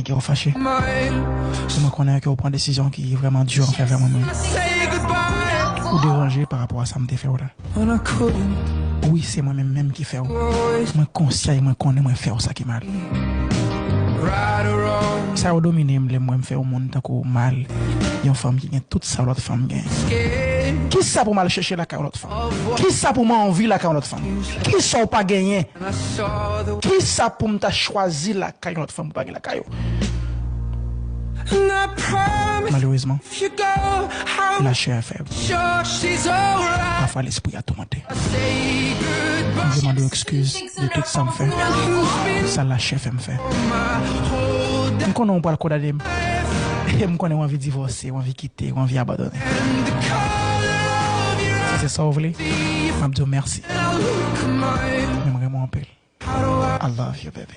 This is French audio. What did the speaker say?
qui est fâché. C'est moi connais que vous prenez une décision qui est vraiment dure en fait vraiment ou dérangé par rapport à ça me fait là. Oui, c'est moi-même même qui fait. Moi conscient, moi connais moi faire ça qui mal. Ça a dominé moi me faire au monde tant que mal. Une femme qui gagne toute ça l'autre femme gagne. Qui ça pour mal chercher la car l'autre femme? Qui ça pour m'envie la car l'autre femme? Qui ça ou pas gagner? Qui ça pour m'ta choisi la car l'autre femme pour pas gagner la caillou? Malheureusement, la chair est faible. Parfois l'esprit a tourmenté. Je demande excuse de tout ça me fait. Ça la chair fait me faire. Je connais pas le code d'adem. Je connais envie de divorcer, envie de quitter, envie d'abandonner. Si c'est ça vous voulez, je vous dis merci. J'aimerais m'en appeler. I love you, baby.